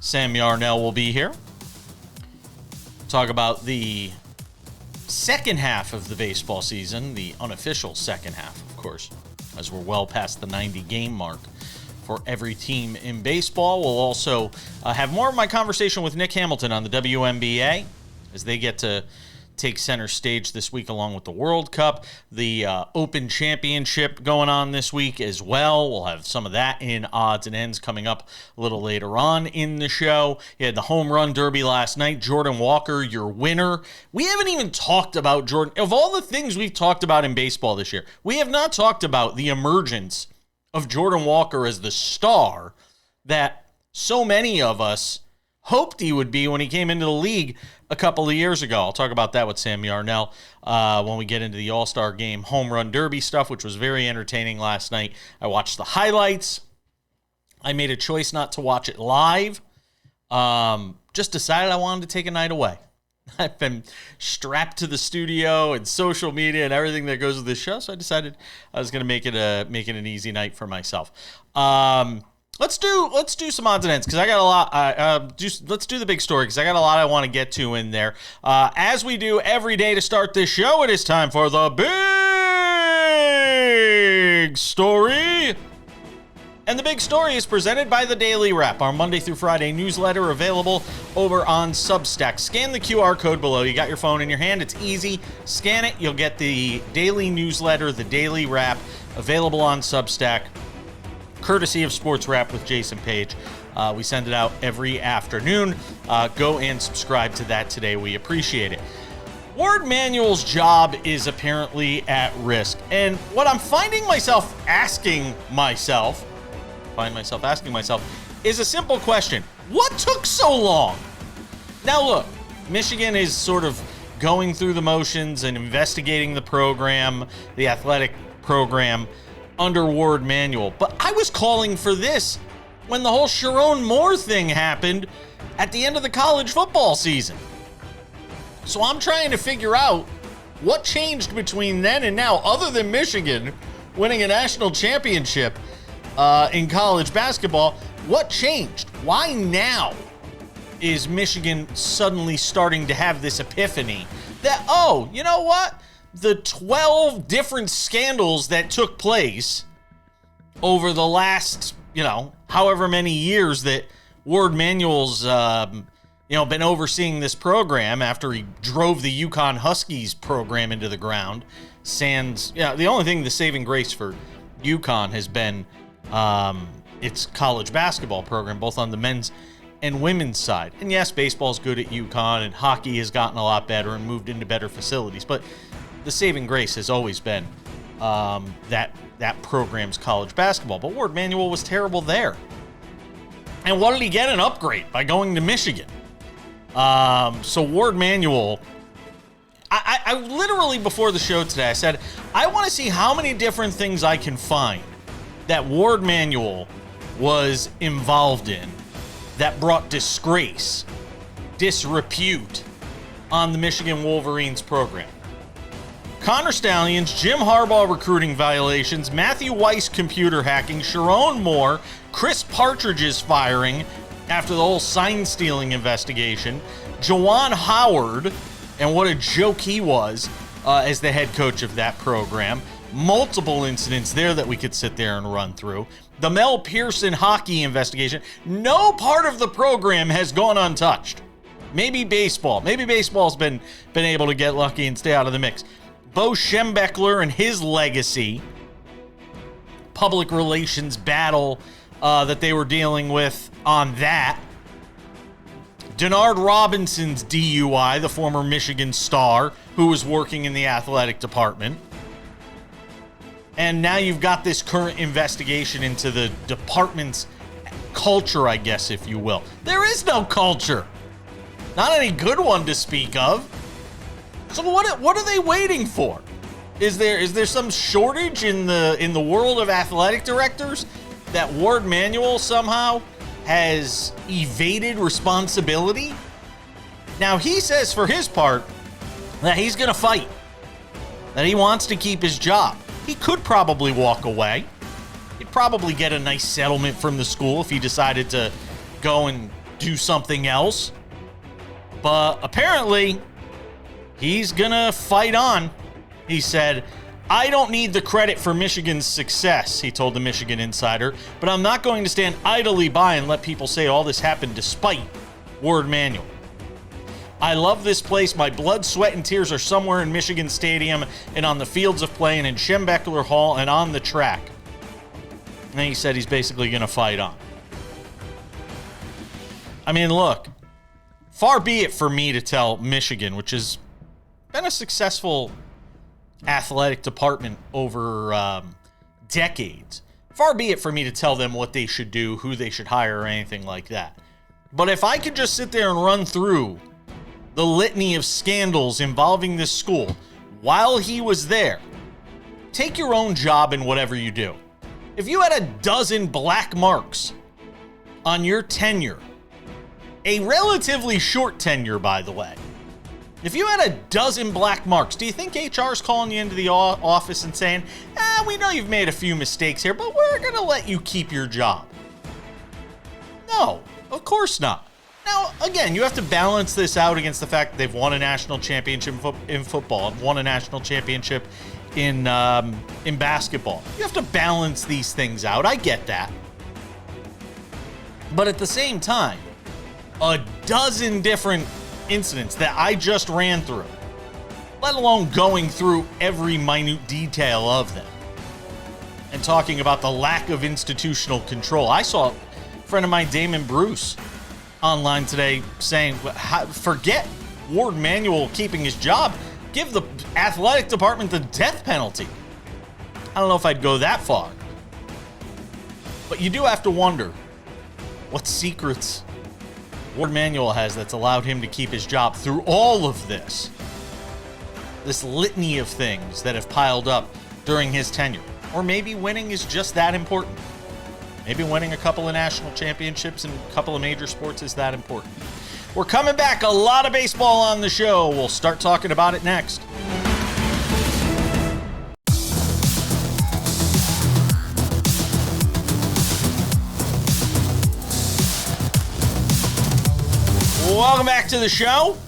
Sam Yarnell will be here. Talk about the second half of the baseball season, the unofficial second half, of course, as we're well past the 90-game mark for every team in baseball. We'll also have more of my conversation with Nick Hamilton on the WNBA as they get to take center stage this week along with the World Cup, the Open Championship going on this week as well. We'll have some of that in odds and ends coming up a little later on in the show. You had the home run derby last night. Jordan Walker, your winner. We haven't even talked about Jordan. Of all the things we've talked about in baseball this year, we have not talked about the emergence of Jordan Walker as the star that so many of us hoped he would be when he came into the league a couple of years ago. I'll talk about that with Sam Yarnell when we get into the All-Star Game home run derby stuff, which was very entertaining last night. I watched the highlights. I made a choice not to watch it live. Just decided I wanted to take a night away. I've been strapped to the studio and social media and everything that goes with this show, so I decided I was going to make it an easy night for myself. Let's do some odds and ends because I got a lot. Let's do the big story because I got a lot I want to get to in there. As we do every day to start this show, it is time for the big story. And the big story is presented by the Daily Wrap, our Monday through Friday newsletter available over on Substack. Scan the QR code below. You got your phone in your hand. It's easy. Scan it. You'll get the daily newsletter, the Daily Wrap, available on Substack, courtesy of SportsWrap with Jason Page. We send it out every afternoon. Go and subscribe to that today. We appreciate it. Warde Manuel's job is apparently at risk. And what I'm finding myself asking myself is a simple question. What took so long? Now look, Michigan is sort of going through the motions and investigating the program, the athletic program, under Warde Manuel. But I was calling for this when the whole Sharon Moore thing happened at the end of the college football season. So I'm trying to figure out what changed between then and now, other than Michigan winning a national championship in college basketball. What changed? Why now is Michigan suddenly starting to have this epiphany that, oh, you know what? The 12 different scandals that took place over the last, however many years that Warde Manuel's, been overseeing this program after he drove the UConn Huskies program into the ground. The only thing, the saving grace for UConn has been its college basketball program, both on the men's and women's side. And yes, baseball's good at UConn, and hockey has gotten a lot better and moved into better facilities, but the saving grace has always been that program's college basketball. But Warde Manuel was terrible there. And what did he get? An upgrade by going to Michigan. So Warde Manuel, I literally before the show today, I said, I want to see how many different things I can find that Warde Manuel was involved in that brought disgrace, disrepute on the Michigan Wolverines program. Connor Stalions, Jim Harbaugh recruiting violations, Matthew Weiss computer hacking, Sharon Moore, Chris Partridge's firing after the whole sign stealing investigation, Juwan Howard, and what a joke he was as the head coach of that program. Multiple incidents there that we could sit there and run through. The Mel Pearson hockey investigation. No part of the program has gone untouched. Maybe baseball. Maybe baseball's been able to get lucky and stay out of the mix. Bo Schembechler and his legacy, public relations battle that they were dealing with on that. Denard Robinson's DUI, the former Michigan star who was working in the athletic department. And now you've got this current investigation into the department's culture, I guess, if you will. There is no culture. Not any good one to speak of. So what are they waiting for? Is there some shortage in the world of athletic directors that Warde Manuel somehow has evaded responsibility? Now he says for his part that he's going to fight, that he wants to keep his job. He could probably walk away. He'd probably get a nice settlement from the school if he decided to go and do something else. But apparently, he's going to fight on. He said, I don't need the credit for Michigan's success, he told the Michigan Insider, but I'm not going to stand idly by and let people say all this happened despite Ward Manuel. I love this place. My blood, sweat, and tears are somewhere in Michigan Stadium and on the fields of play and in Schembechler Hall and on the track. And then he said he's basically going to fight on. I mean, look, far be it for me to tell Michigan, which has been a successful athletic department over decades, far be it for me to tell them what they should do, who they should hire, or anything like that. But if I could just sit there and run through the litany of scandals involving this school while he was there, take your own job in whatever you do. If you had a dozen black marks on your tenure, a relatively short tenure, by the way, if you had a dozen black marks, do you think HR is calling you into the office and saying, we know you've made a few mistakes here, but we're going to let you keep your job? No, of course not. Now, again, you have to balance this out against the fact that they've won a national championship in football and won a national championship in basketball. You have to balance these things out. I get that. But at the same time, a dozen different incidents that I just ran through, let alone going through every minute detail of them and talking about the lack of institutional control. I saw a friend of mine, Damon Bruce, online today saying, forget Ward Manuel keeping his job. Give the athletic department the death penalty. I don't know if I'd go that far. But you do have to wonder what secrets Ward Manuel has that's allowed him to keep his job through all of this. This litany of things that have piled up during his tenure. Or maybe winning is just that important. Maybe winning a couple of national championships and a couple of major sports is that important. We're coming back. A lot of baseball on the show. We'll start talking about it next. Welcome back to the show.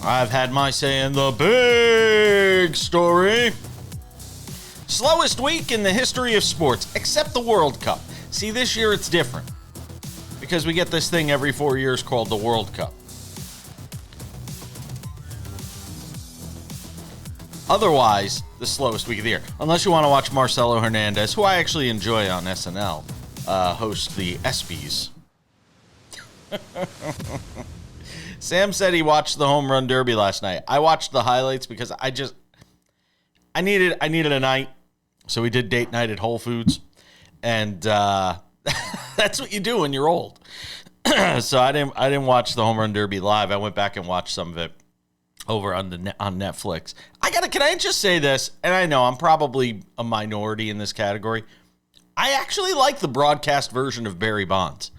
I've had my say in the big story. Slowest week in the history of sports, except the World Cup. See, this year it's different because we get this thing every 4 years called the World Cup. Otherwise, the slowest week of the year. Unless you want to watch Marcelo Hernandez, who I actually enjoy on SNL, host the ESPYs. Sam said he watched the home run derby last night. I watched the highlights because I needed a night. So we did date night at Whole Foods. And that's what you do when you're old. So I didn't watch the home run derby live. I went back and watched some of it over on Netflix. Can I just say this? And I know I'm probably a minority in this category. I actually like the broadcast version of Barry Bonds.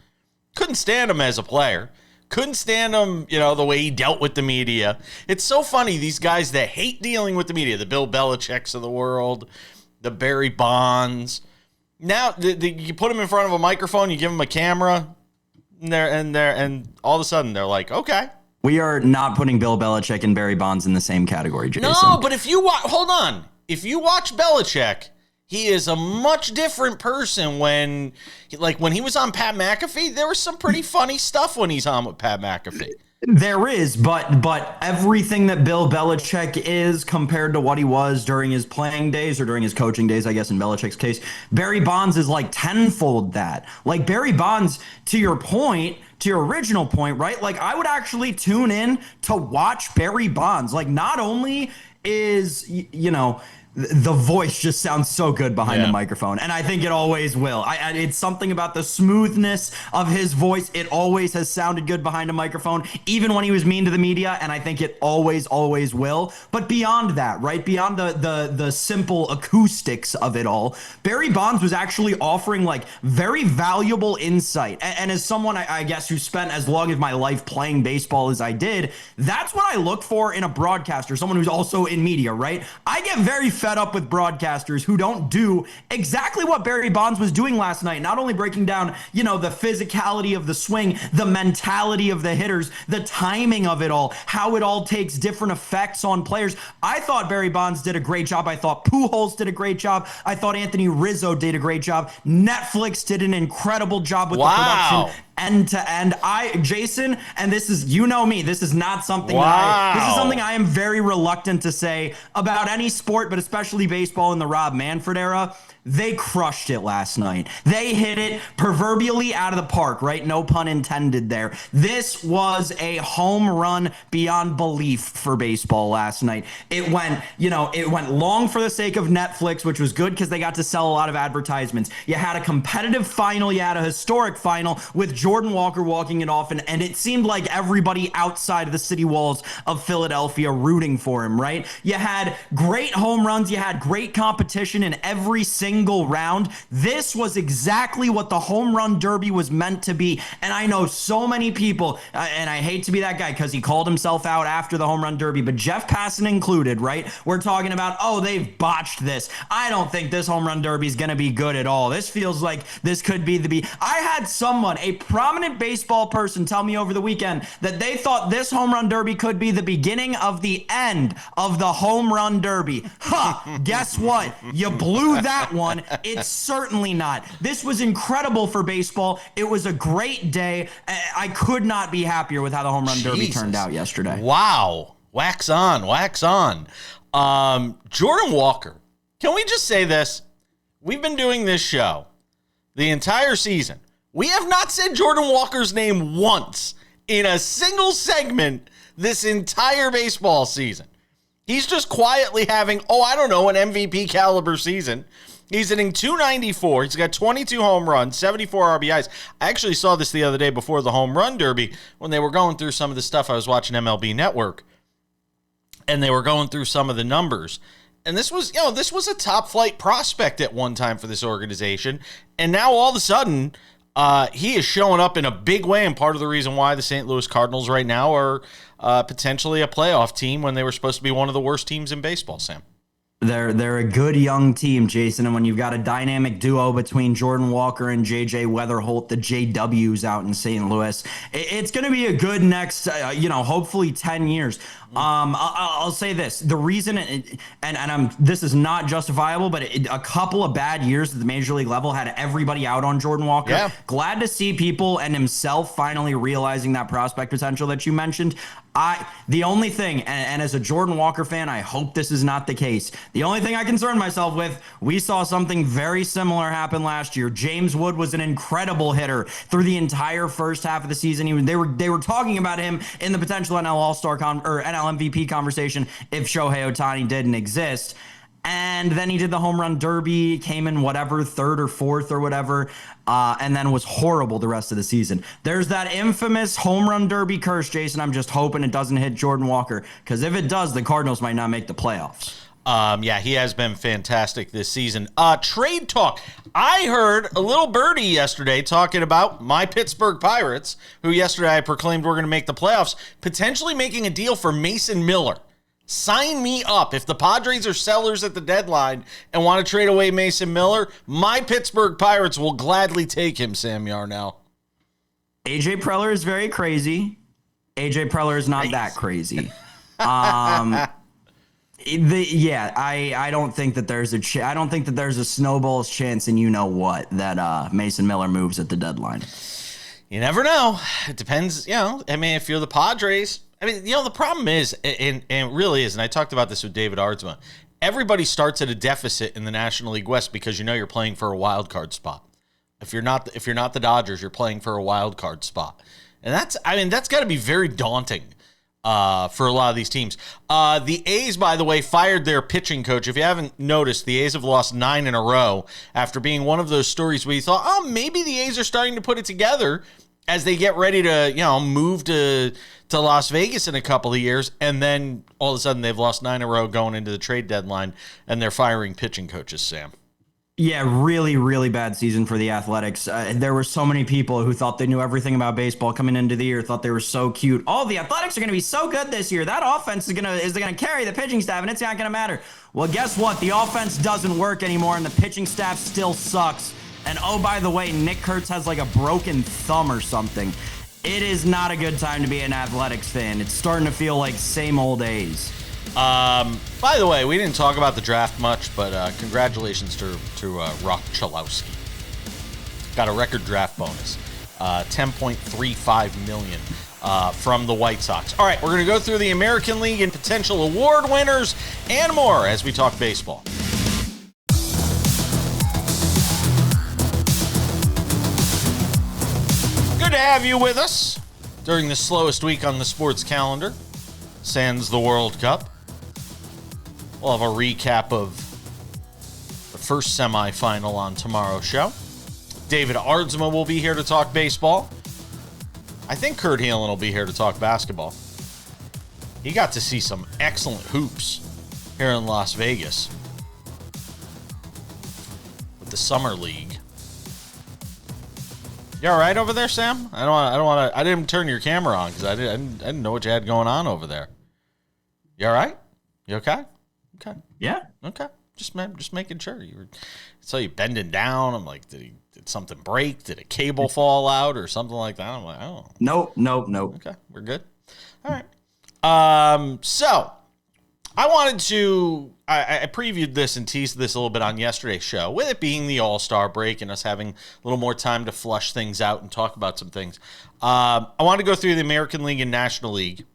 Couldn't stand him as a player. Couldn't stand him, the way he dealt with the media. It's so funny, these guys that hate dealing with the media, the Bill Belichicks of the world, the Barry Bonds. Now, you put them in front of a microphone, you give them a camera, and all of a sudden they're like, okay. We are not putting Bill Belichick and Barry Bonds in the same category, Jason. No, but if you watch, hold on. If you watch Belichick, he is a much different person when he was on Pat McAfee. There was some pretty funny stuff when he's on with Pat McAfee. There is, but everything that Bill Belichick is compared to what he was during his playing days or during his coaching days, I guess in Belichick's case, Barry Bonds is like tenfold that. Like Barry Bonds, to your original point, right? Like I would actually tune in to watch Barry Bonds. Like not only is, the voice just sounds so good behind the microphone, and I think it always will. It's something about the smoothness of his voice. It always has sounded good behind a microphone, even when he was mean to the media, and I think it always will. But beyond that, right, beyond the simple acoustics of it all, Barry Bonds was actually offering like very valuable insight. And as someone, I guess, who spent as long of my life playing baseball as I did, that's what I look for in a broadcaster, someone who's also in media, right? I get very fed up with broadcasters who don't do exactly what Barry Bonds was doing last night. Not only breaking down, the physicality of the swing, the mentality of the hitters, the timing of it all, how it all takes different effects on players. I thought Barry Bonds did a great job. I thought Pujols did a great job. I thought Anthony Rizzo did a great job. Netflix did an incredible job with the production. End to end. Jason, and this is, me, this is not something this is something I am very reluctant to say about any sport, but especially baseball in the Rob Manfred era. They crushed it last night. They hit it proverbially out of the park, right? No pun intended there. This was a home run beyond belief for baseball last night. It went long for the sake of Netflix, which was good because they got to sell a lot of advertisements. You had a competitive final. You had a historic final with Jordan Walker walking it off, and it seemed like everybody outside of the city walls of Philadelphia rooting for him, right? You had great home runs. You had great competition in every single round. This was exactly what the home run derby was meant to be. And I know so many people, and I hate to be that guy because he called himself out after the home run derby, but Jeff Passan included, right? We're talking about, they've botched this. I don't think this home run derby is going to be good at all. This feels like this could be I had someone, a prominent baseball person, tell me over the weekend that they thought this home run derby could be the beginning of the end of the home run derby. Guess what? You blew that one. It's certainly not. This was incredible for baseball. It was a great day. I could not be happier with how the home run derby turned out yesterday. Wow. Wax on, wax on. Jordan Walker. Can we just say this? We've been doing this show the entire season. We have not said Jordan Walker's name once in a single segment this entire baseball season. He's just quietly having, an MVP caliber season. He's hitting .294. He's got 22 home runs, 74 RBIs. I actually saw this the other day before the home run derby when they were going through some of the stuff. I was watching MLB Network, and they were going through some of the numbers. And this was a top flight prospect at one time for this organization. And now all of a sudden, he is showing up in a big way. And part of the reason why the St. Louis Cardinals right now are potentially a playoff team when they were supposed to be one of the worst teams in baseball, Sam. They're a good young team, Jason, and when you've got a dynamic duo between Jordan Walker and JJ Weatherholt, the JWs out in St. Louis, it's going to be a good next, hopefully 10 years. I'll say this: the reason, this is not justifiable, but a couple of bad years at the major league level had everybody out on Jordan Walker. Yeah. Glad to see people and himself finally realizing that prospect potential that you mentioned. The only thing, and as a Jordan Walker fan, I hope this is not the case. The only thing I concern myself with, we saw something very similar happen last year. James Wood was an incredible hitter through the entire first half of the season. They were talking about him in the potential NL All-Star or NL MVP conversation if Shohei Ohtani didn't exist. And then he did the home run derby, came in third or fourth or whatever, and then was horrible the rest of the season. There's that infamous home run derby curse, Jason. I'm just hoping it doesn't hit Jordan Walker, because if it does, the Cardinals might not make the playoffs. He has been fantastic this season. Trade talk. I heard a little birdie yesterday talking about my Pittsburgh Pirates, who yesterday I proclaimed were going to make the playoffs, potentially making a deal for Mason Miller. Sign me up. If the Padres are sellers at the deadline and want to trade away Mason Miller, my Pittsburgh Pirates will gladly take him, Sam Yarnell. AJ Preller is very crazy. AJ Preller is not that crazy. I don't think that there's I don't think that there's a snowball's chance, and that Mason Miller moves at the deadline. You never know. It depends. If you're the Padres. The problem is, and it really is, and I talked about this with David Ardsma, everybody starts at a deficit in the National League West because you're playing for a wild card spot. If you're not the Dodgers, you're playing for a wild card spot. And that's got to be very daunting for a lot of these teams. The A's, by the way, fired their pitching coach. If you haven't noticed, the A's have lost 9 in a row after being one of those stories where you thought, maybe the A's are starting to put it together as they get ready to, move to Las Vegas in a couple of years, and then all of a sudden they've lost 9 in a row going into the trade deadline, and they're firing pitching coaches, Sam. Yeah, really, really bad season for the Athletics. There were so many people who thought they knew everything about baseball coming into the year, thought they were so cute. Oh, the Athletics are going to be so good this year. That offense is gonna carry the pitching staff, and it's not going to matter. Well, guess what? The offense doesn't work anymore, and the pitching staff still sucks. And oh, by the way, Nick Kurtz has like a broken thumb or something. It is not a good time to be an Athletics fan. It's starting to feel like same old A's. By the way, we didn't talk about the draft much, but congratulations to Rock Chalowski. Got a record draft bonus, $10.35 million from the White Sox. All right, we're going to go through the American League and potential award winners and more as we talk baseball. Good to have you with us during the slowest week on the sports calendar, sans the World Cup. We'll have a recap of the first semifinal on tomorrow's show. David Ardsma will be here to talk baseball. I think Kurt Heelan will be here to talk basketball. He got to see some excellent hoops here in Las Vegas with the Summer League. You all right over there, Sam? I didn't turn your camera on because I didn't know what you had going on over there. You all right? You okay? Okay. Yeah. Okay. Just making sure. Saw you bending down. I'm like, did something break? Did a cable fall out or something like that? I'm like, oh. Nope. Okay, we're good. All right. So I wanted to. I previewed this and teased this a little bit on yesterday's show, with it being the All-Star break and us having a little more time to flush things out and talk about some things. I wanted to go through the American League and National League.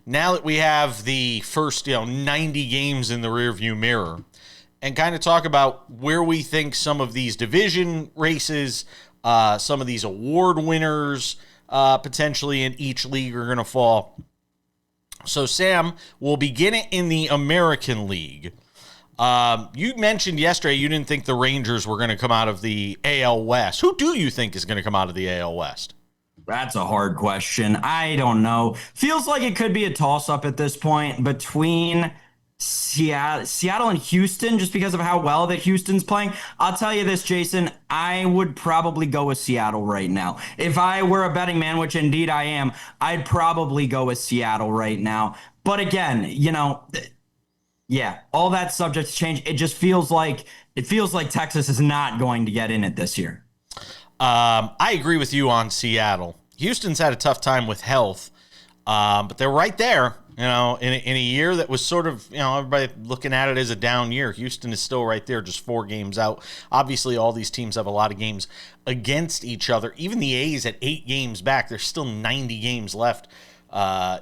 Now that we have the first, 90 games in the rearview mirror, and kind of talk about where we think some of these division races, some of these award winners potentially in each league are going to fall. So, Sam, we'll begin it in the American League. You mentioned yesterday you didn't think the Rangers were going to come out of the AL West. Who do you think is going to come out of the AL West? That's a hard question. I don't know. Feels like it could be a toss-up at this point between Seattle and Houston, just because of how well that Houston's playing. I'll tell you this, Jason, I would probably go with Seattle right now. If I were a betting man, which indeed I am, I'd probably go with Seattle right now. But again, yeah, all that subject to change. It just feels like Texas is not going to get in it this year. I agree with you on Seattle. Houston's had a tough time with health, but they're right there. In a year that was sort of, everybody looking at it as a down year, Houston is still right there, just 4 games out. Obviously, all these teams have a lot of games against each other. Even the A's at 8 games back, there's still 90 games left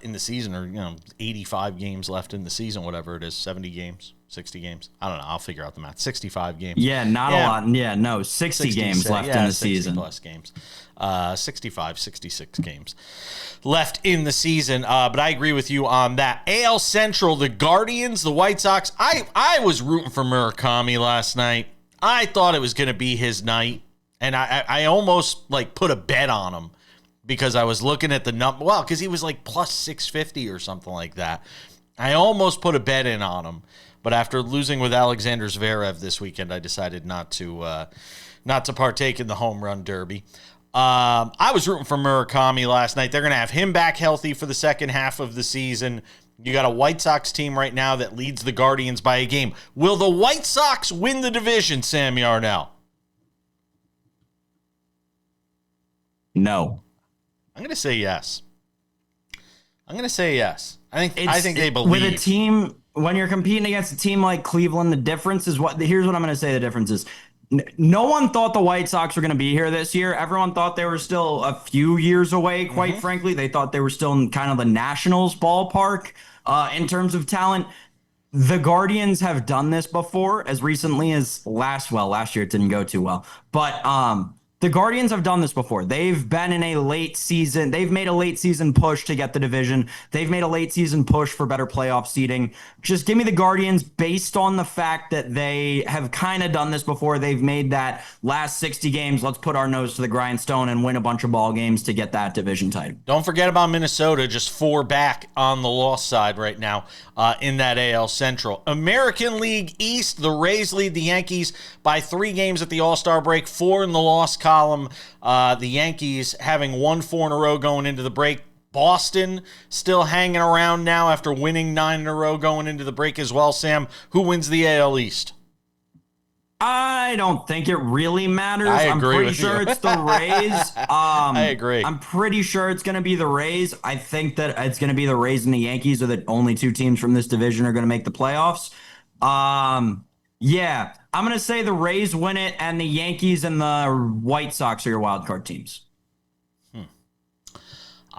in the season, or 85 games left in the season, whatever it is, 70 games. 60 games. I don't know. I'll figure out the math. 65 games. Yeah, not a lot. Yeah, no, 60 games left in the season. 60 plus games. 65, 66 games left in the season. But I agree with you on that. AL Central, the Guardians, the White Sox. I was rooting for Murakami last night. I thought it was going to be his night. And I almost put a bet on him because I was looking at the number. Well, because he was plus 650 or something like that. I almost put a bet in on him. But after losing with Alexander Zverev this weekend, I decided not to partake in the home run derby. I was rooting for Murakami last night. They're going to have him back healthy for the second half of the season. You got a White Sox team right now that leads the Guardians by a game. Will the White Sox win the division, Sam Yarnell? No. I'm going to say yes. I think they believe. With a team, when you're competing against a team like Cleveland, the difference is here's what I'm going to say the difference is. No one thought the White Sox were going to be here this year. Everyone thought they were still a few years away, quite frankly. They thought they were still in kind of the Nationals ballpark in terms of talent. The Guardians have done this before as recently as last year. It didn't go too well. But The Guardians have done this before. They've been in a late season. They've made a late season push to get the division. They've made a late season push for better playoff seeding. Just give me the Guardians based on the fact that they have kind of done this before. They've made that last 60 games, let's put our nose to the grindstone and win a bunch of ball games to get that division title. Don't forget about Minnesota, just 4 back on the loss side right now in that AL Central. American League East, the Rays lead the Yankees by 3 games at the All-Star break, 4 in the loss column. The Yankees having won 4 in a row going into the break. Boston still hanging around now after winning 9 in a row going into the break as well. Sam, who wins the AL East? I don't think it really matters. I'm pretty sure it's the Rays. I agree. I'm pretty sure it's going to be the Rays. I think that it's going to be the Rays and the Yankees are the only 2 teams from this division are going to make the playoffs. Yeah, I'm going to say the Rays win it, and the Yankees and the White Sox are your wild card teams.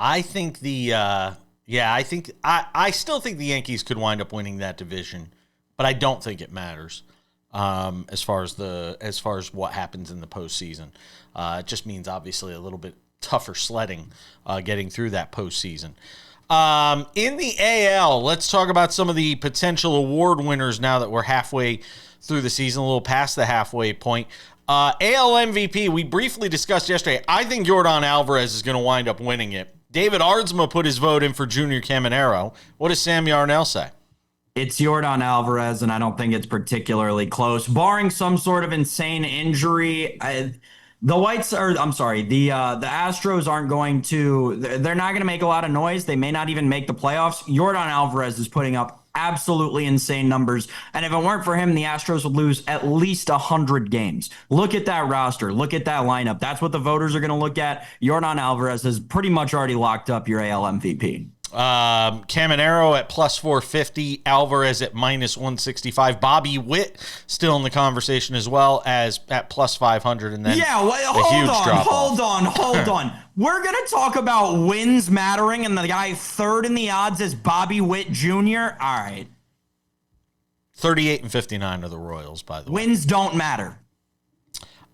I think I still think the Yankees could wind up winning that division, but I don't think it matters as far as what happens in the postseason. It just means obviously a little bit tougher sledding getting through that postseason. In the AL, let's talk about some of the potential award winners now that we're halfway through the season, a little past the halfway point. AL MVP, we briefly discussed yesterday. I think Yordan Alvarez is going to wind up winning it. David Ardsma put his vote in for Junior Caminero. What does Sam Yarnell say? It's Yordan Alvarez, and I don't think it's particularly close. Barring some sort of insane injury, the Astros aren't going to, they're not going to make a lot of noise. They may not even make the playoffs. Yordan Alvarez is putting up absolutely insane numbers. And if it weren't for him, the Astros would lose at least 100 games. Look at that roster. Look at that lineup. That's what the voters are going to look at. Yordan Alvarez has pretty much already locked up your AL MVP. Caminero at plus 450, Alvarez at minus 165, Bobby Witt still in the conversation as well as at plus 500, and then hold on. We're gonna talk about wins mattering, and the guy third in the odds is Bobby Witt Jr. All right, 38 and 59 are the Royals, by the way. Wins don't matter.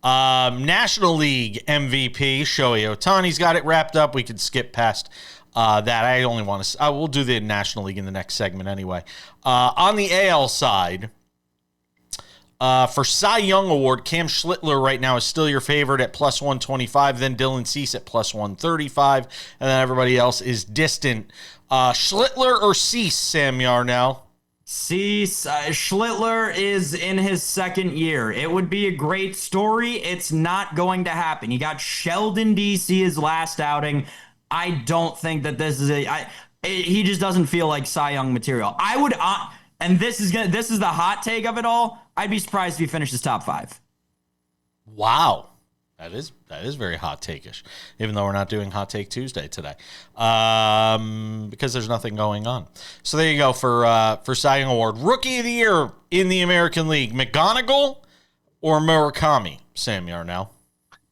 National League MVP Shohei Ohtani's got it wrapped up. We could skip past that. I only want to. We'll do the National League in the next segment anyway. On the AL side, for Cy Young Award, Cam Schlittler right now is still your favorite at plus 125. Then Dylan Cease at plus 135, and then everybody else is distant. Schlittler or Cease, Sam Yarnell? Cease. Schlittler is in his second year. It would be a great story. It's not going to happen. He got shelled in DC his last outing. I don't think that this is he just doesn't feel like Cy Young material. I would, and this is the hot take of it all. I'd be surprised if he finishes top 5. Wow. That is very hot take-ish, even though we're not doing Hot Take Tuesday today, because there's nothing going on. So there you go for Cy Young Award. Rookie of the Year in the American League, McGonigal or Murakami, Sam Yarnell?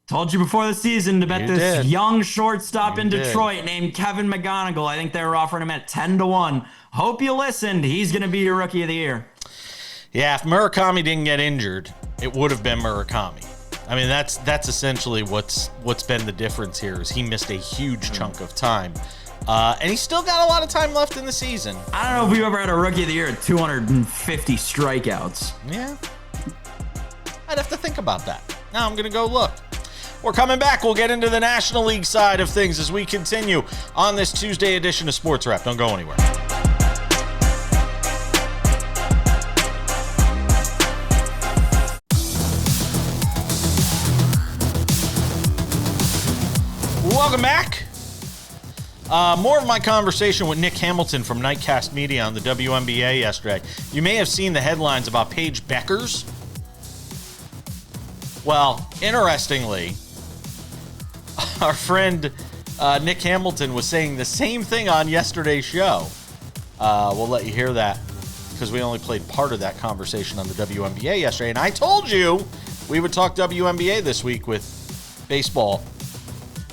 Told you before the season to bet this young shortstop in Detroit named Kevin McGonigal. I think they were offering him at 10-1. Hope you listened. He's going to be your Rookie of the Year. Yeah, if Murakami didn't get injured, it would have been Murakami. I mean, that's essentially what's been the difference here is he missed a huge chunk of time. And he's still got a lot of time left in the season. I don't know if we've ever had a Rookie of the Year at 250 strikeouts. Yeah. I'd have to think about that. Now I'm going to go look. We're coming back. We'll get into the National League side of things as we continue on this Tuesday edition of Sports Wrap. Don't go anywhere. Welcome back. More of my conversation with Nick Hamilton from Nightcast Media on the WNBA yesterday. You may have seen the headlines about Paige Beckers. Well, interestingly, our friend Nick Hamilton was saying the same thing on yesterday's show. We'll let you hear that because we only played part of that conversation on the WNBA yesterday. And I told you we would talk WNBA this week with baseball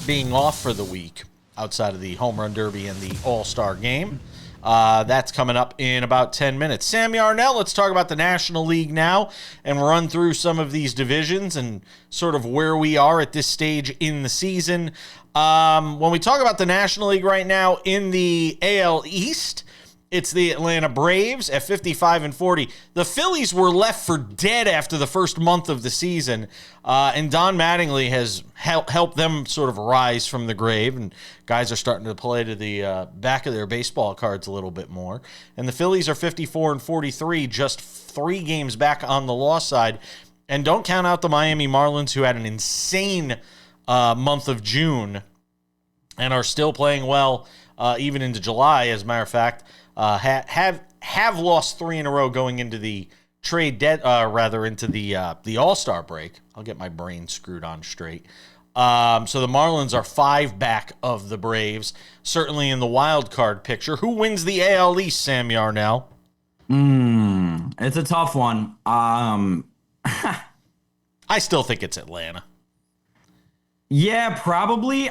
being off for the week outside of the Home Run Derby and the All-Star game. That's coming up in about 10 minutes. Sam Yarnell, let's talk about the National League now and run through some of these divisions and sort of where we are at this stage in the season. When we talk about the National League right now, in the AL East, it's the Atlanta Braves at 55-40. The Phillies were left for dead after the first month of the season, and Don Mattingly has helped them sort of rise from the grave, and guys are starting to play to the back of their baseball cards a little bit more. And the Phillies are 54-43, just 3 games back on the loss side. And don't count out the Miami Marlins, who had an insane month of June and are still playing well even into July. As a matter of fact, have lost 3 in a row going into the into the All-Star break. I'll get my brain screwed on straight. So the Marlins are 5 back of the Braves, certainly in the wild card picture. Who wins the AL East, Sam Yarnell? It's a tough one. I still think it's Atlanta. Yeah, probably.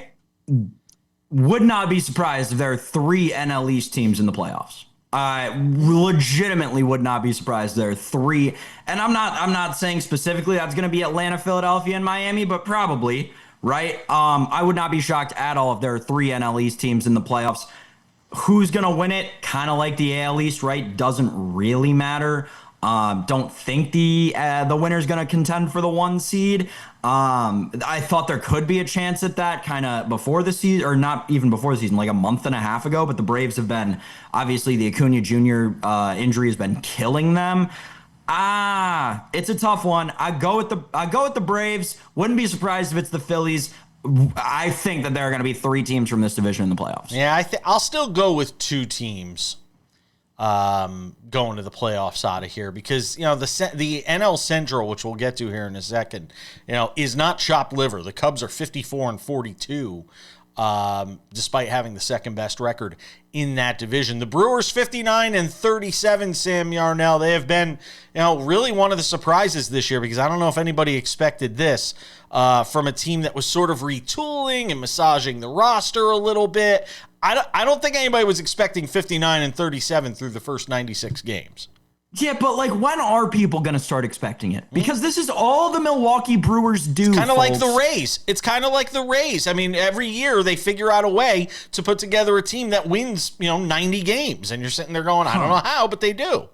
Would not be surprised if there are 3 NL East teams in the playoffs. I legitimately would not be surprised if there are 3. And I'm not saying specifically that's going to be Atlanta, Philadelphia, and Miami, but probably, right? I would not be shocked at all if there are 3 NL East teams in the playoffs. Who's going to win it? Kind of like the AL East, right? Doesn't really matter. Don't think the winner's going to contend for the 1 seed. I thought there could be a chance at that kind of before the season, or not even before the season, like a month and a half ago. But the Braves have been, obviously, the Acuna Jr. Injury has been killing them. It's a tough one. I go with the Braves. Wouldn't be surprised if it's the Phillies. I think that there are going to be 3 teams from this division in the playoffs. Yeah, I'll still go with 2 teams going to the playoffs out of here, because the NL Central, which we'll get to here in a second, is not chopped liver. The Cubs are 54-42, despite having the second best record in that division. The Brewers 59-37. Sam Yarnell, they have been really one of the surprises this year, because I don't know if anybody expected this from a team that was sort of retooling and massaging the roster a little bit. I don't think anybody was expecting 59-37 through the first 96 games. Yeah, but when are people going to start expecting it? Because this is all the Milwaukee Brewers do. Kind of like the Rays. It's kind of like the Rays. I mean, every year they figure out a way to put together a team that wins, 90 games. And you're sitting there going, I don't know how, but they do.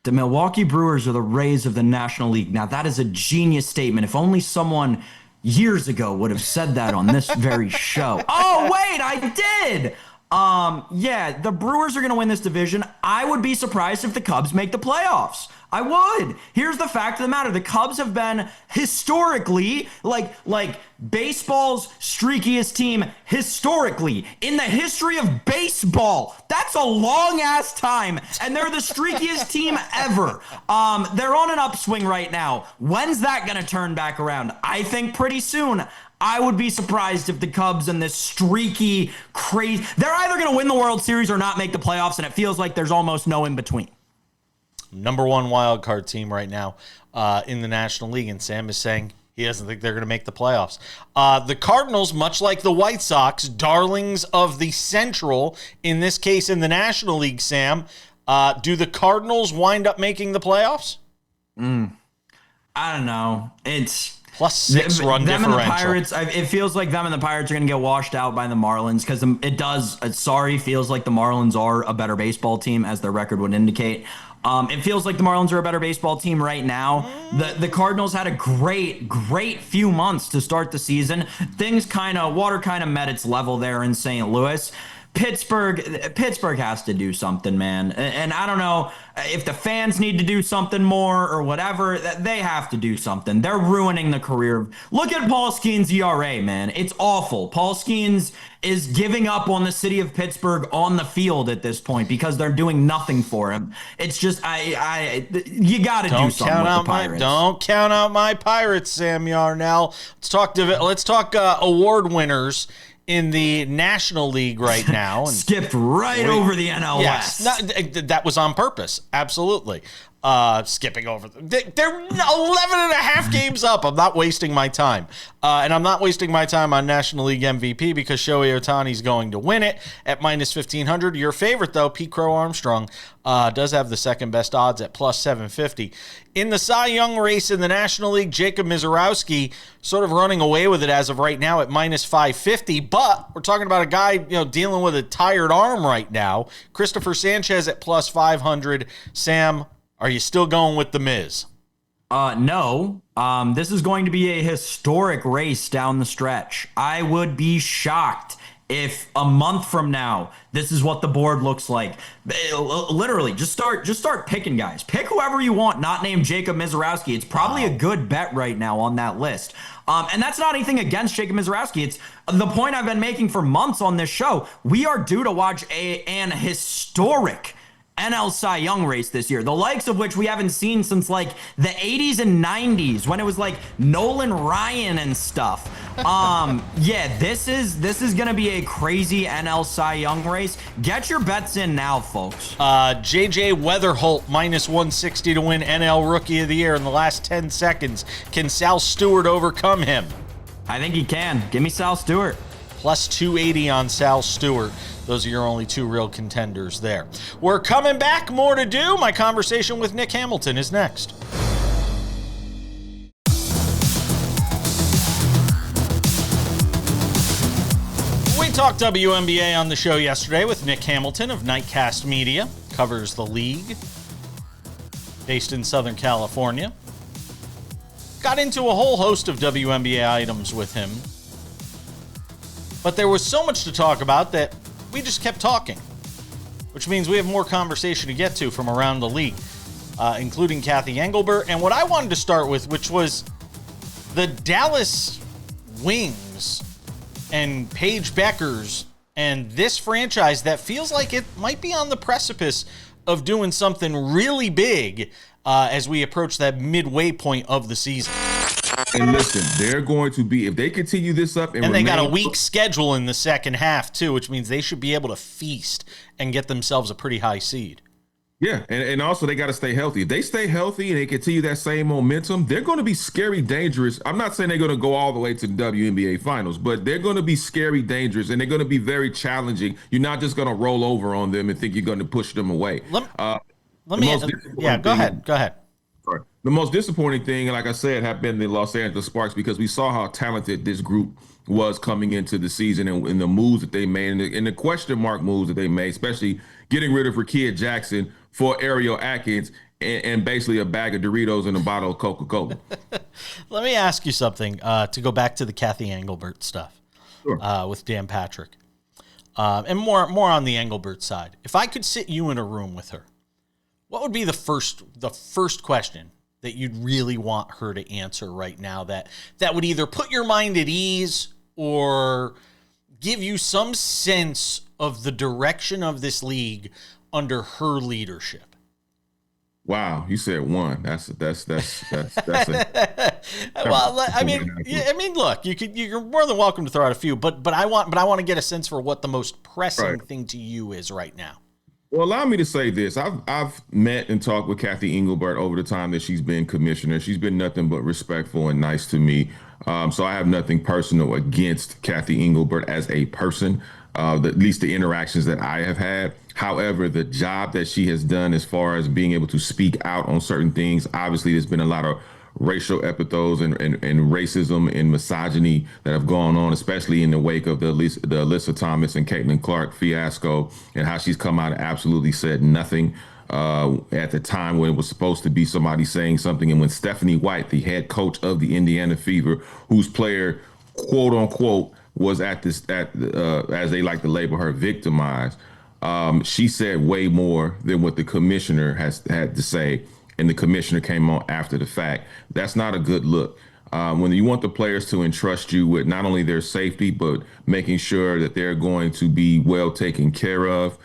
The Milwaukee Brewers are the Rays of the National League. Now, that is a genius statement. If only someone years ago would have said that on this very show. Oh, wait, I did. Yeah, the Brewers are going to win this division. I would be surprised if the Cubs make the playoffs. I would. Here's the fact of the matter. The Cubs have been historically, like baseball's streakiest team historically in the history of baseball. That's a long-ass time, and they're the streakiest team ever. They're on an upswing right now. When's that going to turn back around? I think pretty soon. I would be surprised if the Cubs and this streaky, crazy... They're either going to win the World Series or not make the playoffs, and it feels like there's almost no in-between. Number 1 wild card team right now in the National League, and Sam is saying he doesn't think they're going to make the playoffs. The Cardinals, much like the White Sox, darlings of the Central, in this case in the National League, Sam, do the Cardinals wind up making the playoffs? I don't know. It's... +6 run them differential. And the Pirates, it feels like them and the Pirates are going to get washed out by the Marlins, because it does, feels like the Marlins are a better baseball team, as their record would indicate. It feels like the Marlins are a better baseball team right now. The Cardinals had a great few months to start the season. Water kind of met its level there in St. Louis. Pittsburgh has to do something, man. And I don't know if the fans need to do something more or whatever. They have to do something. They're ruining the career. Look at Paul Skeens' ERA, man. It's awful. Paul Skeens is giving up on the city of Pittsburgh on the field at this point because they're doing nothing for him. It's just, you got to do something with the Pirates. Don't count out my Pirates, Sam Yarnell. Let's talk award winners in the National League right now. And skipped over the NL West. Yes, that was on purpose. Absolutely. skipping over them. They're 11 and a half games up. I'm not wasting my time. And I'm not wasting my time on National League MVP because Shohei Ohtani's going to win it at minus 1,500. Your favorite, though, Pete Crow Armstrong, does have the second best odds at plus 750. In the Cy Young race in the National League, Jacob Misiorowski sort of running away with it as of right now at minus 550. But we're talking about a guy, dealing with a tired arm right now. Christopher Sanchez at plus 500. Sam, are you still going with the Miz? No. This is going to be a historic race down the stretch. I would be shocked if a month from now this is what the board looks like. Literally, just start picking guys. Pick whoever you want, not named Jacob Misiorowski. It's probably a good bet right now on that list. And that's not anything against Jacob Misiorowski. It's the point I've been making for months on this show. We are due to watch an historic NL Cy Young race this year, the likes of which we haven't seen since like the 80s and 90s when it was like Nolan Ryan and stuff. Yeah, this is gonna be a crazy NL Cy Young race. Get your bets in now, folks. JJ Weatherholt minus 160 to win NL Rookie of the Year in the last 10 seconds. Can Sal Stewart overcome him? I think he can. Give me Sal Stewart. Plus 280 on Sal Stewart. Those are your only two real contenders there. We're coming back. More to do. My conversation with Nick Hamilton is next. We talked WNBA on the show yesterday with Nick Hamilton of Nightcast Media. Covers the league. Based in Southern California. Got into a whole host of WNBA items with him. But there was so much to talk about that we just kept talking, which means we have more conversation to get to from around the league, including Cathy Engelbert. And what I wanted to start with, which was the Dallas Wings and Paige Beckers and this franchise that feels like it might be on the precipice of doing something really big as we approach that midway point of the season. And listen, they're going to be, if they continue this up and they got a weak schedule in the second half too, which means they should be able to feast and get themselves a pretty high seed. Yeah, and also they got to stay healthy. If they stay healthy and they continue that same momentum, they're going to be scary, dangerous. I'm not saying they're going to go all the way to the WNBA finals, but they're going to be scary, dangerous, and they're going to be very challenging. You're not just going to roll over on them and think you're going to push them away. Go ahead. Sorry. The most disappointing thing, like I said, happened in the Los Angeles Sparks because we saw how talented this group was coming into the season and the moves that they made and the question mark moves that they made, especially getting rid of Rakia Jackson for Ariel Atkins and basically a bag of Doritos and a bottle of Coca-Cola. Let me ask you something to go back to the Cathy Engelbert stuff. Sure. With Dan Patrick. And more on the Engelbert side. If I could sit you in a room with her, what would be the first question that you'd really want her to answer right now that would either put your mind at ease or give you some sense of the direction of this league under her leadership? Wow, you said one. That's Well, I mean, look, you're more than welcome to throw out a few, but I want to get a sense for what the most pressing thing to you is right now. Well, allow me to say this. I've met and talked with Cathy Engelbert over the time that she's been commissioner. She's been nothing but respectful and nice to me. So I have nothing personal against Cathy Engelbert as a person, at least the interactions that I have had. However, the job that she has done as far as being able to speak out on certain things, obviously there's been a lot of racial epithets and racism and misogyny that have gone on, especially in the wake of the Alyssa Thomas and Caitlin Clark fiasco, and how she's come out and absolutely said nothing at the time when it was supposed to be somebody saying something. And when Stephanie White, the head coach of the Indiana Fever, whose player, quote unquote, was as they like to label her, victimized, she said way more than what the commissioner had to say. And the commissioner came on after the fact. That's not a good look. When you want the players to entrust you with not only their safety, but making sure that they're going to be well taken care of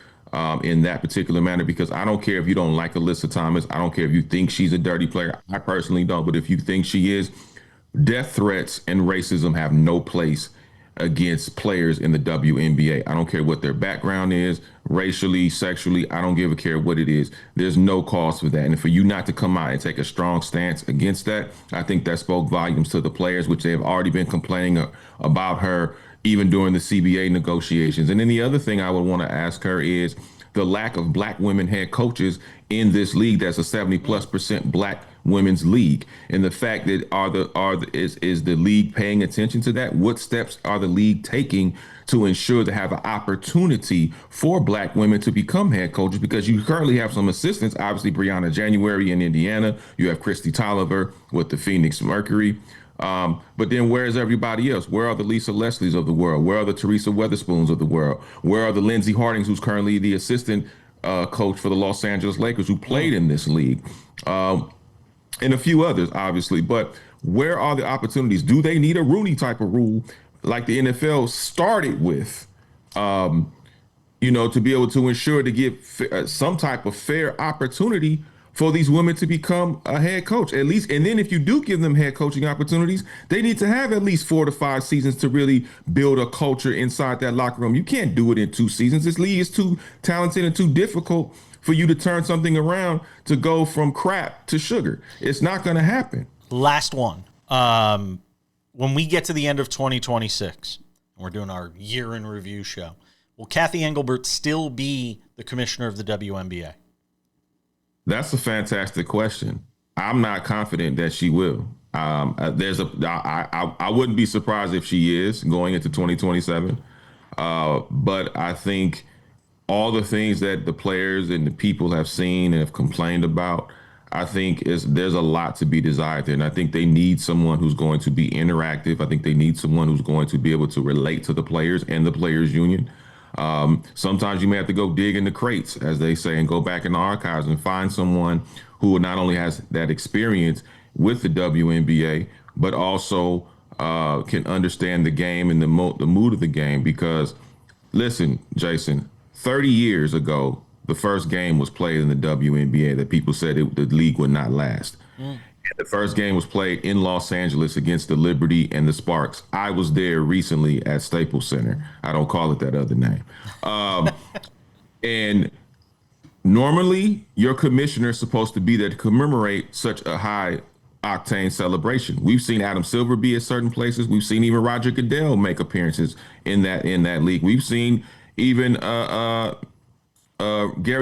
in that particular manner, because I don't care if you don't like Alyssa Thomas. I don't care if you think she's a dirty player. I personally don't. But if you think she is, death threats and racism have no place against players in the WNBA. I don't care what their background is, racially, sexually, I don't give a care what it is. There's no cause for that. And for you not to come out and take a strong stance against that, I think that spoke volumes to the players, which they have already been complaining about her even during the CBA negotiations. And then the other thing I would want to ask her is the lack of black women head coaches in this league that's a 70+% black women's league, and the fact that is the league paying attention to that? What steps are the league taking to ensure to have an opportunity for black women to become head coaches? Because you currently have some assistants, obviously Brianna January in Indiana, you have Christy Tolliver with the Phoenix Mercury. But then where's everybody else? Where are the Lisa Leslies of the world? Where are the Teresa Weatherspoons of the world? Where are the Lindsey Hardings, who's currently the assistant coach for the Los Angeles Lakers, who played in this league? And a few others, obviously. But where are the opportunities? Do they need a Rooney type of rule like the NFL started with, to be able to ensure to give some type of fair opportunity for these women to become a head coach, at least? And then if you do give them head coaching opportunities, they need to have at least 4 to 5 seasons to really build a culture inside that locker room. You can't do it in 2 seasons. This league is too talented and too difficult for you to turn something around to go from crap to sugar. It's not going to happen. Last one. When we get to the end of 2026, and we're doing our year in review show, will Cathy Engelbert still be the commissioner of the WNBA? That's a fantastic question. I'm not confident that she will. I wouldn't be surprised if she is going into 2027. But I think all the things that the players and the people have seen and have complained about, I think there's a lot to be desired there. And I think they need someone who's going to be interactive. I think they need someone who's going to be able to relate to the players and the players union. Sometimes you may have to go dig in the crates, as they say, and go back in the archives and find someone who not only has that experience with the WNBA, but also can understand the game and the mood of the game. Because, listen, Jason, 30 years ago, the first game was played in the WNBA that people said the league would not last. And the first game was played in Los Angeles against the Liberty and the Sparks. I was there recently at Staples Center. I don't call it that other name. And normally your commissioner is supposed to be there to commemorate such a high octane celebration. We've seen Adam Silver be at certain places. We've seen even Roger Goodell make appearances in that league. We've seen even Gary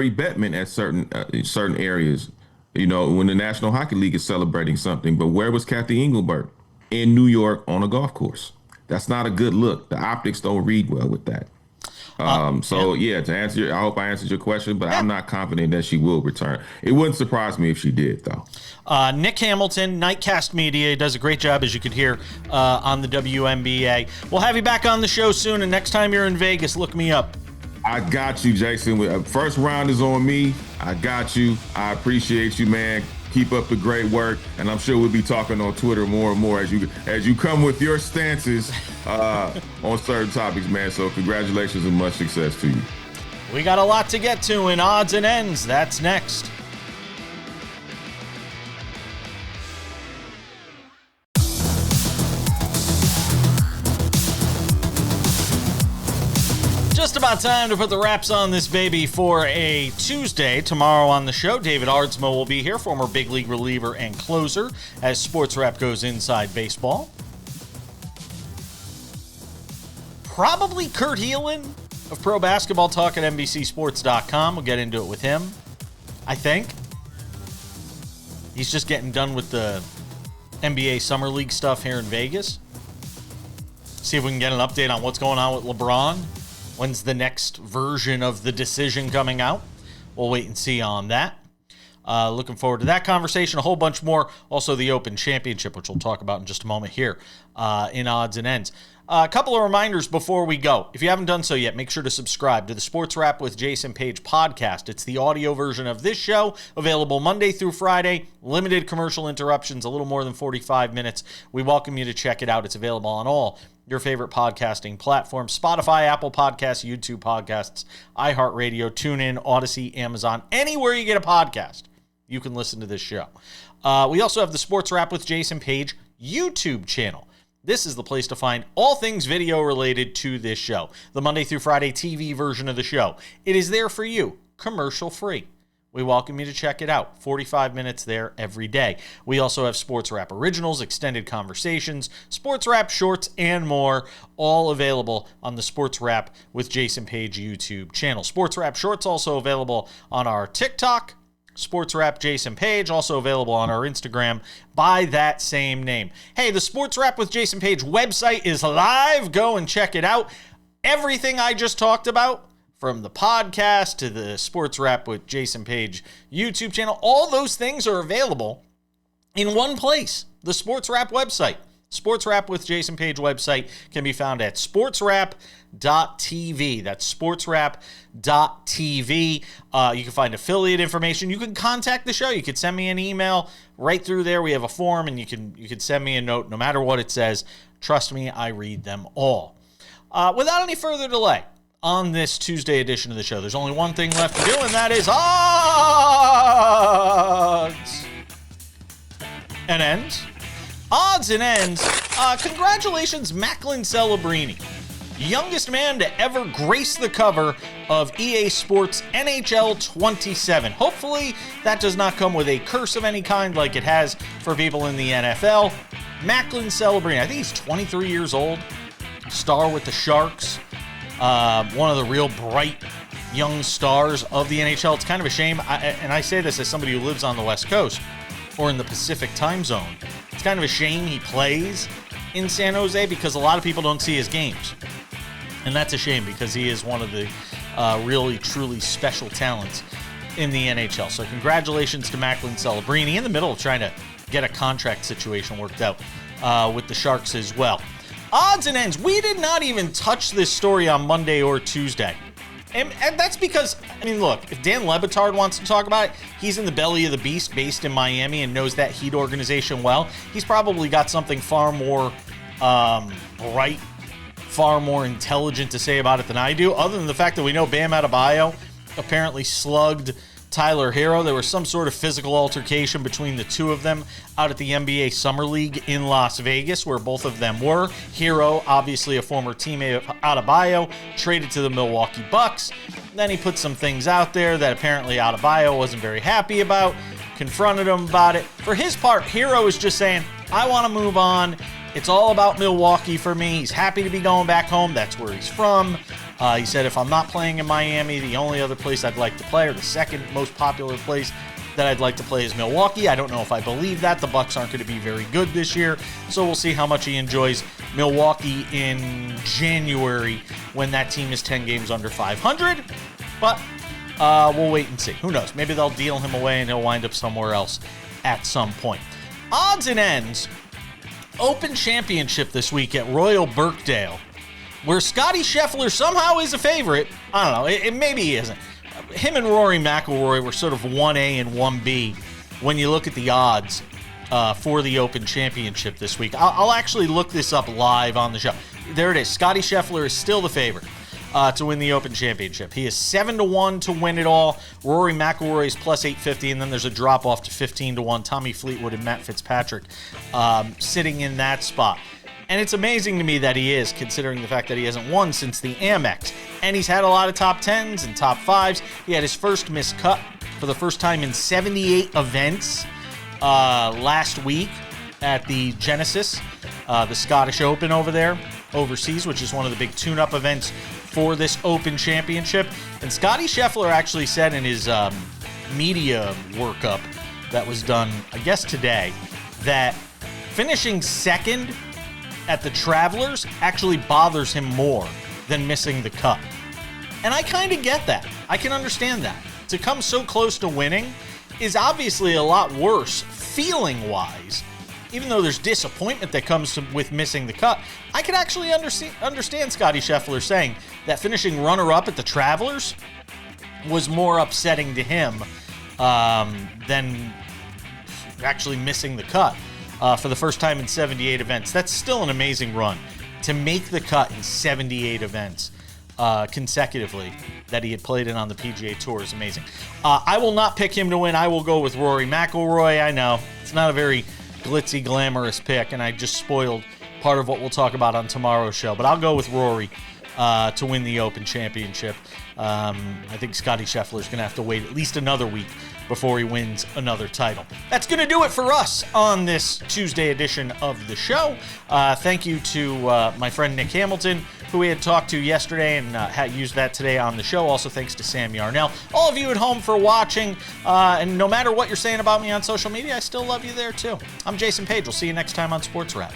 Bettman at certain areas, when the National Hockey League is celebrating something. But where was Cathy Engelbert? In New York on a golf course. That's not a good look. The optics don't read well with that. To answer I hope I answered your question, but I'm not confident that she will return. It wouldn't surprise me if she did, though. Nick Hamilton, Nightcast Media, does a great job, as you could hear, on the WNBA. We'll have you back on the show soon, and next time you're in Vegas, look me up. I got you, Jason. First round is on me. I got you. I appreciate you, man. Keep up the great work, and I'm sure we'll be talking on Twitter more and more as you come with your stances on certain topics, man. So congratulations and much success to you. We got a lot to get to in Odds and Ends. That's next. Just about time to put the wraps on this baby for a Tuesday. Tomorrow on the show, David Ardsma will be here, former big league reliever and closer, as SportsWrap goes inside baseball. Probably Kurt Heelan of Pro Basketball Talk at NBCSports.com. We'll get into it with him, I think. He's just getting done with the NBA Summer League stuff here in Vegas. See if we can get an update on what's going on with LeBron. When's the next version of the decision coming out? We'll wait and see on that. Looking forward to that conversation, a whole bunch more. Also the Open Championship, which we'll talk about in just a moment here in Odds and Ends. A couple of reminders before we go. If you haven't done so yet, make sure to subscribe to the Sports Wrap with Jason Page podcast. It's the audio version of this show, available Monday through Friday. Limited commercial interruptions, a little more than 45 minutes. We welcome you to check it out. It's available on all your favorite podcasting platforms: Spotify, Apple Podcasts, YouTube Podcasts, iHeartRadio, TuneIn, Odyssey, Amazon. Anywhere you get a podcast, you can listen to this show. We also have the Sports Wrap with Jason Page YouTube channel. this is the place to find all things video related to this show. The Monday through Friday TV version of the show. It is there for you, commercial free. We welcome you to check it out. 45 minutes there every day. We also have SportsWrap Originals, Extended Conversations, SportsWrap Shorts, and more, all available on the SportsWrap with Jason Page YouTube channel. SportsWrap Shorts also available on our TikTok, SportsWrap Jason Page, also available on our Instagram by that same name. Hey, the SportsWrap with Jason Page website is live. Go and check it out. Everything I just talked about, from the podcast to the SportsWrap with Jason Page YouTube channel, all those things are available in one place, the SportsWrap website. SportsWrap with Jason Page website can be found at sportswrap.tv. That's sportswrap.tv. You can find affiliate information. You can contact the show. You could send me an email right through there. We have a form, and you can send me a note no matter what it says. Trust me, I read them all. Without any further delay, on this Tuesday edition of the show, there's only one thing left to do, and that is odds and ends. Odds and ends. Congratulations, Macklin Celebrini, youngest man to ever grace the cover of EA Sports NHL 27. Hopefully, that does not come with a curse of any kind like it has for people in the NFL. Macklin Celebrini, I think he's 23 years old, star with the Sharks, one of the real bright young stars of the NHL. It's kind of a shame, and I say this as somebody who lives on the West Coast or in the Pacific time zone. It's kind of a shame he plays in San Jose because a lot of people don't see his games. And that's a shame because he is one of the really, truly special talents in the NHL. So congratulations to Macklin Celebrini in the middle of trying to get a contract situation worked out with the Sharks as well. Odds and ends. We did not even touch this story on Monday or Tuesday. And that's because, I mean, look, if Dan Le Batard wants to talk about it, he's in the belly of the beast based in Miami and knows that Heat organization well. He's probably got something far more bright, far more intelligent to say about it than I do, other than the fact that we know Bam Adebayo apparently slugged Tyler Hero. There was some sort of physical altercation between the two of them out at the NBA Summer League in Las Vegas, where both of them were. Hero, obviously a former teammate of Adebayo, traded to the Milwaukee Bucks. Then he put some things out there that apparently Adebayo wasn't very happy about, confronted him about it. For his part, Hero is just saying, I want to move on. It's all about Milwaukee for me. He's happy to be going back home. That's where he's from. He said, if I'm not playing in Miami, the only other place I'd like to play, or the second most popular place that I'd like to play, is Milwaukee. I don't know if I believe that. The Bucks aren't going to be very good this year, so we'll see how much he enjoys Milwaukee in January when that team is 10 games under 500. But we'll wait and see. Who knows? Maybe they'll deal him away and he'll wind up somewhere else at some point. Odds and ends. Open Championship this week at Royal Birkdale, where Scotty Scheffler somehow is a favorite. I don't know. Maybe he isn't. Him and Rory McIlroy were sort of 1A and 1B when you look at the odds for the Open Championship this week. I'll actually look this up live on the show. There it is. Scotty Scheffler is still the favorite to win the Open Championship. He is 7-1 to win it all. Rory McIlroy is plus 850, and then there's a drop off to 15-1. Tommy Fleetwood and Matt Fitzpatrick sitting in that spot. And it's amazing to me that he is, considering the fact that he hasn't won since the Amex. And he's had a lot of top 10s and top 5s. He had his first missed cut for the first time in 78 events last week at the Genesis, the Scottish Open over there, overseas, which is one of the big tune-up events for this Open Championship. And Scotty Scheffler actually said in his media workup that was done, I guess today, that finishing second at the Travelers actually bothers him more than missing the cut. And I kind of get that. I can understand that. To come so close to winning is obviously a lot worse feeling-wise. Even though there's disappointment that comes with missing the cut, I can actually understand Scotty Scheffler saying that finishing runner-up at the Travelers was more upsetting to him than actually missing the cut. For the first time in 78 events. That's still an amazing run. To make the cut in 78 events consecutively that he had played in on the PGA Tour is amazing. I will not pick him to win. I will go with Rory McIlroy. I know it's not a very glitzy, glamorous pick, and I just spoiled part of what we'll talk about on tomorrow's show. But I'll go with Rory to win the Open Championship. I think Scottie Scheffler's going to have to wait at least another week before he wins another title. That's going to do it for us on this Tuesday edition of the show. Thank you to my friend Nick Hamilton, who we had talked to yesterday and had used that today on the show. Also, thanks to Sam Yarnell. All of you at home for watching. And no matter what you're saying about me on social media, I still love you there too. I'm Jason Page. We'll see you next time on Sports Wrap.